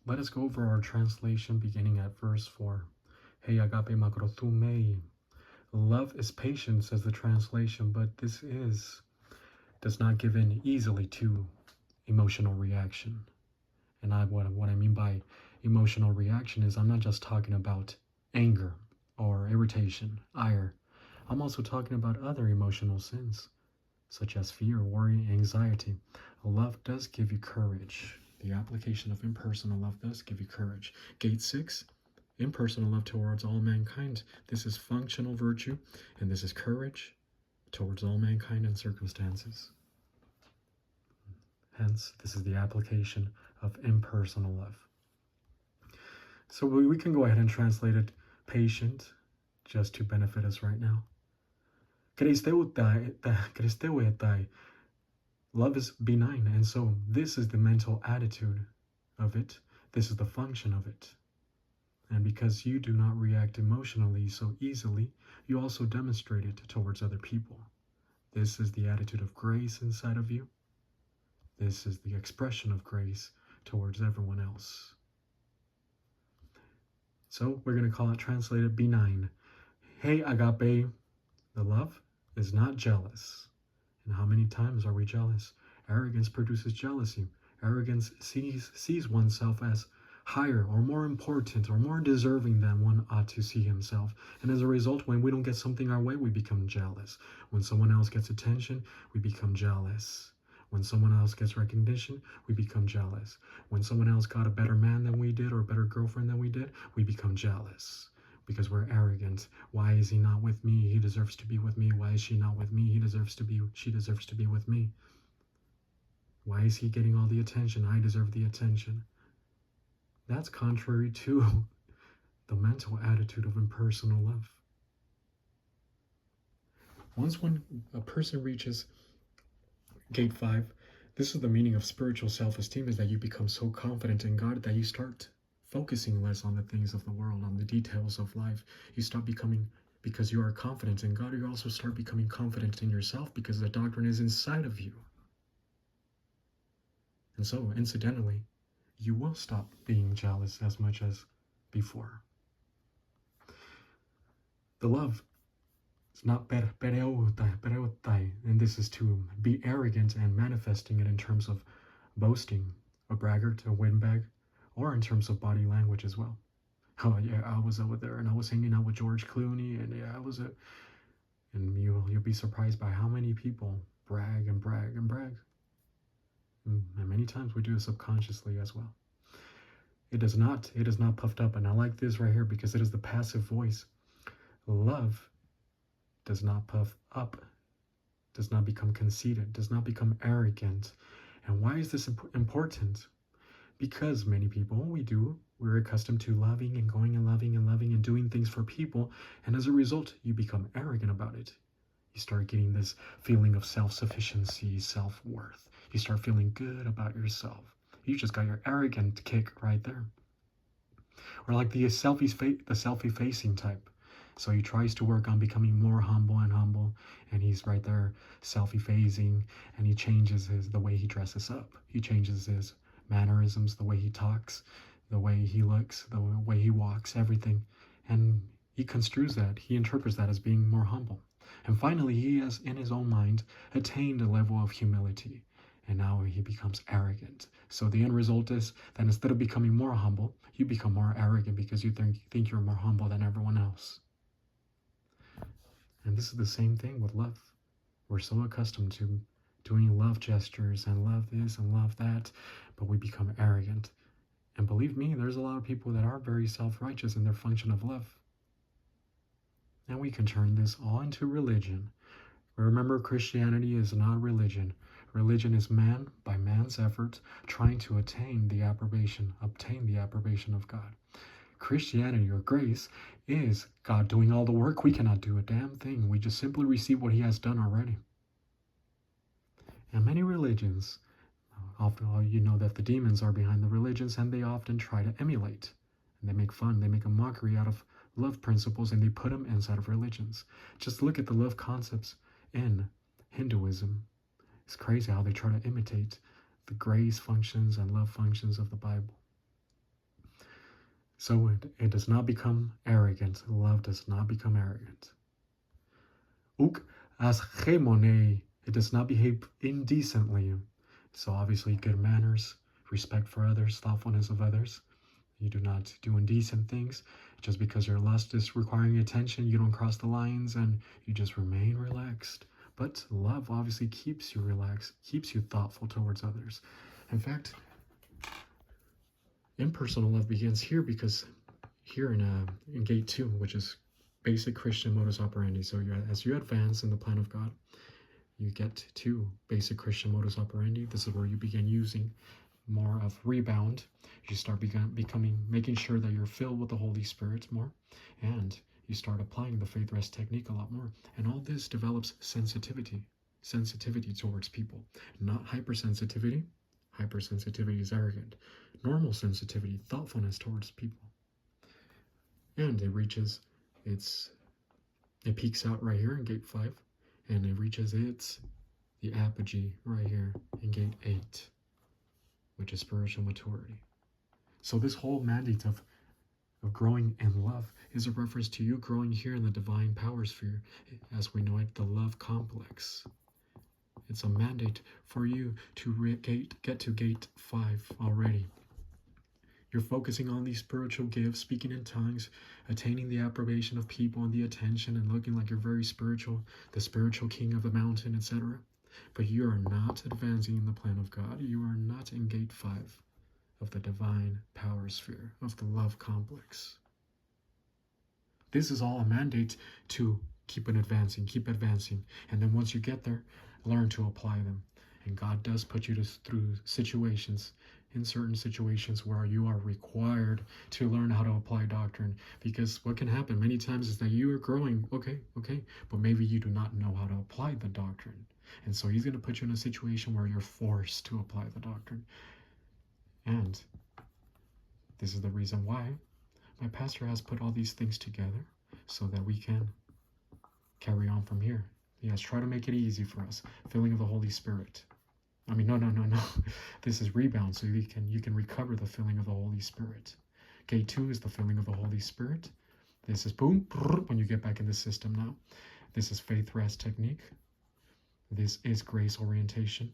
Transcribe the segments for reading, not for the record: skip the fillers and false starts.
Let us go over our translation beginning at verse 4. Hey agape makrothumei. Love is patient, says the translation, but does not give in easily to emotional reaction. And what I mean by emotional reaction is I'm not just talking about anger or irritation, ire. I'm also talking about other emotional sins, such as fear, worry, anxiety. Love does give you courage. The application of impersonal love does give you courage. Gate 6, impersonal love towards all mankind. This is functional virtue, and this is courage towards all mankind and circumstances. Hence, this is the application of impersonal love. So we can go ahead and translate it patient, just to benefit us right now. Love is benign, and so this is the mental attitude of it. This is the function of it. And because you do not react emotionally so easily, you also demonstrate it towards other people. This is the attitude of grace inside of you. This is the expression of grace towards everyone else. So we're going to call it translated benign. Hey agape, the love is not jealous. And how many times are we jealous? Arrogance produces jealousy. Arrogance sees oneself as higher or more important or more deserving than one ought to see himself. And as a result, when we don't get something our way, we become jealous. When someone else gets attention, we become jealous. When someone else gets recognition, we become jealous. When someone else got a better man than we did or a better girlfriend than we did, we become jealous. Because we're arrogant. Why is he not with me? He deserves to be with me. Why is she not with me? She deserves to be with me. Why is he getting all the attention? I deserve the attention. That's contrary to the mental attitude of impersonal love. Once a person reaches gate 5, this is the meaning of spiritual self-esteem, is that you become so confident in God that you start focusing less on the things of the world, on the details of life. You start becoming, because you are confident in God, you also start becoming confident in yourself because the doctrine is inside of you. And so, incidentally, you will stop being jealous as much as before. The love is not pereotai, and this is to be arrogant and manifesting it in terms of boasting, a braggart, a windbag, or in terms of body language as well. Oh yeah, I was over there and I was hanging out with George Clooney, and yeah, and you'll be surprised by how many people brag and brag and brag. And many times we do it subconsciously as well. It is not puffed up, and I like this right here because it is the passive voice. Love does not puff up, does not become conceited, does not become arrogant. And why is this important? Because many people, we're accustomed to loving and going and loving and doing things for people, and as a result, you become arrogant about it. You start getting this feeling of self-sufficiency, self-worth. You start feeling good about yourself. You just got your arrogant kick right there. Or like the selfie-facing type. So he tries to work on becoming more humble, and he's right there selfie-facing, and he changes the way he dresses up. He changes his mannerisms, the way he talks, the way he looks, the way he walks, everything. And he construes that, he interprets that as being more humble. And finally, he has, in his own mind, attained a level of humility. And now he becomes arrogant. So the end result is that instead of becoming more humble, you become more arrogant because you think you're more humble than everyone else. And this is the same thing with love. We're so accustomed to doing love gestures and love this and love that, but we become arrogant. And believe me, there's a lot of people that are very self-righteous in their function of love. And we can turn this all into religion. Remember, Christianity is not religion. Religion is man, by man's effort, trying to obtain the approbation of God. Christianity, or grace, is God doing all the work. We cannot do a damn thing. We just simply receive what he has done already. And many religions, often you know that the demons are behind the religions, and they often try to emulate. And they make fun, they make a mockery out of love principles, and they put them inside of religions. Just look at the love concepts in Hinduism. It's crazy how they try to imitate the grace functions and love functions of the Bible. So it does not become arrogant. Love does not become arrogant. Uk as hegemone, it does not behave indecently. So obviously good manners, respect for others, thoughtfulness of others. You do not do indecent things. Just because your lust is requiring attention, you don't cross the lines and you just remain relaxed. But love obviously keeps you relaxed, keeps you thoughtful towards others. In fact, impersonal love begins here because here in gate 2, which is basic Christian modus operandi. So as you advance in the plan of God, you get to basic Christian modus operandi. This is where you begin using more of rebound. You start making sure that you're filled with the Holy Spirit more, and you start applying the faith rest technique a lot more. And all this develops sensitivity towards people, not hypersensitivity. Hypersensitivity is arrogant. Normal sensitivity, thoughtfulness towards people. And it peaks out right here in gate 5, and it reaches the apogee right here in gate 8, which is spiritual maturity. So this whole mandate of growing in love is a reference to you growing here in the divine power sphere, as we know it, the love complex. It's a mandate for you to get to gate 5 already. You're focusing on these spiritual gifts, speaking in tongues, attaining the approbation of people and the attention, and looking like you're very spiritual, the spiritual king of the mountain, etc. But you are not advancing in the plan of God. You are not in gate 5 of the divine power sphere, of the love complex. This is all a mandate to keep advancing. And then once you get there, learn to apply them. And God does put you through in certain situations where you are required to learn how to apply doctrine. Because what can happen many times is that you are growing, okay, but maybe you do not know how to apply the doctrine. And so he's going to put you in a situation where you're forced to apply the doctrine. And this is the reason why my pastor has put all these things together so that we can carry on from here. Yes, try to make it easy for us. Filling of the Holy Spirit. I mean, no. This is rebound, so you can recover the filling of the Holy Spirit. Gate 2 is the filling of the Holy Spirit. This is boom, when you get back in the system now. This is faith rest technique. This is grace orientation.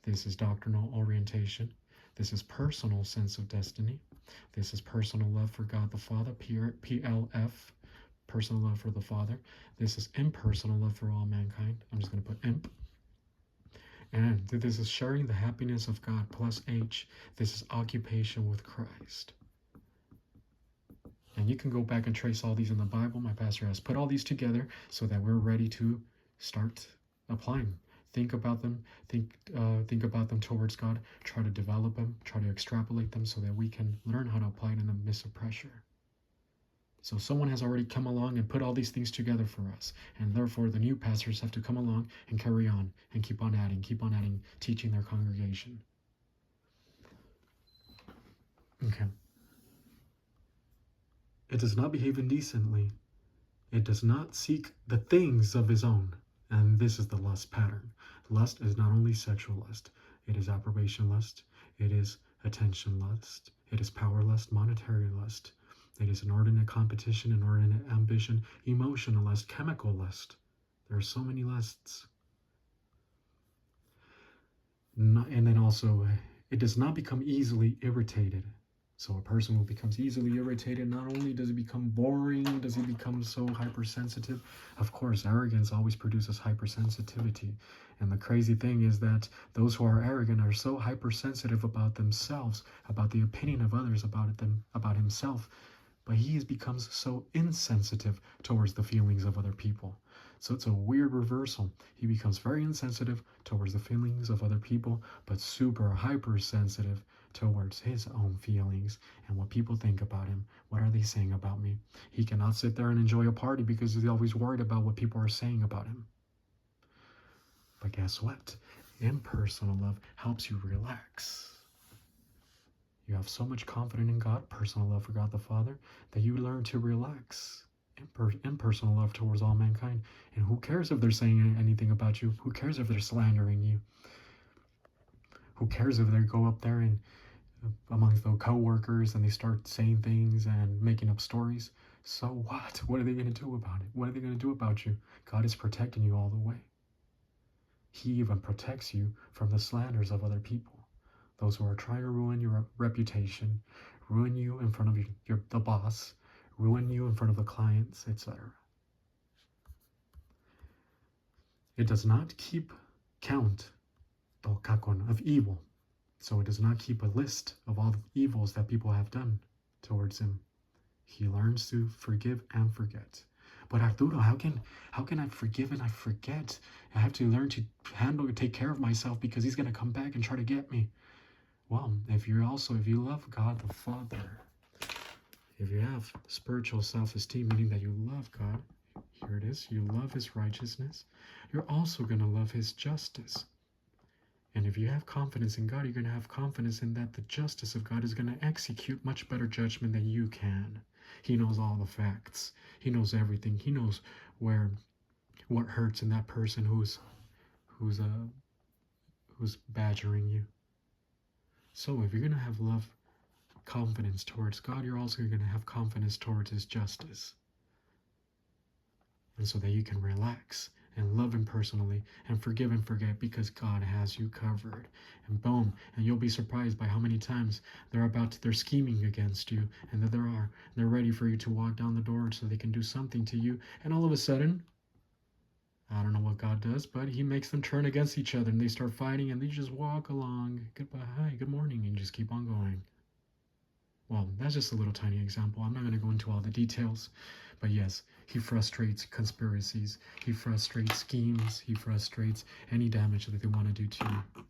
This is doctrinal orientation. This is personal sense of destiny. This is personal love for God the Father, PLF, personal love for the Father. This is impersonal love for all mankind. I'm just going to put imp. And this is sharing the happiness of God plus H. This is occupation with Christ. And you can go back and trace all these in the Bible. My pastor has put all these together so that we're ready to start applying. Think about them. Think about them towards God. Try to develop them. Try to extrapolate them so that we can learn how to apply it in the midst of pressure. So someone has already come along and put all these things together for us. And therefore, the new pastors have to come along and carry on and keep on adding, teaching their congregation. Okay. It does not behave indecently. It does not seek the things of his own. And this is the lust pattern. Lust is not only sexual lust. It is approbation lust. It is attention lust. It is power lust, monetary lust. It is inordinate competition, inordinate ambition, emotional lust, chemical lust. There are so many lusts. And then also, it does not become easily irritated. So a person who becomes easily irritated, not only does he become boring, does he become so hypersensitive. Of course, arrogance always produces hypersensitivity. And the crazy thing is that those who are arrogant are so hypersensitive about themselves, about the opinion of others, about himself. But he becomes so insensitive towards the feelings of other people. So it's a weird reversal. He becomes very insensitive towards the feelings of other people, but super hypersensitive towards his own feelings and what people think about him. What are they saying about me? He cannot sit there and enjoy a party because he's always worried about what people are saying about him. But guess what? Impersonal love helps you relax. You have so much confidence in God, personal love for God the Father, that you learn to relax. Impersonal love towards all mankind. And who cares if they're saying anything about you? Who cares if they're slandering you? Who cares if they go up there and amongst the co-workers, and they start saying things and making up stories. So what? What are they going to do about it? What are they going to do about you? God is protecting you all the way. He even protects you from the slanders of other people, those who are trying to ruin your reputation, ruin you in front of the boss, ruin you in front of the clients, etc. It does not keep count, tokakon, of evil. So it does not keep a list of all the evils that people have done towards him. He learns to forgive and forget. But Arturo, how can I forgive and I forget? I have to learn to take care of myself because he's gonna come back and try to get me. Well, if you love God the Father, if you have spiritual self-esteem, meaning that you love God, here it is, you love his righteousness, you're also gonna love his justice. And if you have confidence in God, you're going to have confidence in that the justice of God is going to execute much better judgment than you can. He knows all the facts. He knows everything. He knows what hurts in that person who's badgering you. So if you're going to have confidence towards God, you're also going to have confidence towards his justice. And so that you can relax and love him personally and forgive and forget because God has you covered. And boom, and you'll be surprised by how many times they're scheming against you, and that they're ready for you to walk down the door so they can do something to you, and all of a sudden, I don't know what God does, but he makes them turn against each other and they start fighting and they just walk along, goodbye, hi, good morning, and just keep on going. Well, that's just a little tiny example. I'm not going to go into all the details, but yes, he frustrates conspiracies, he frustrates schemes, he frustrates any damage that they want to do to you.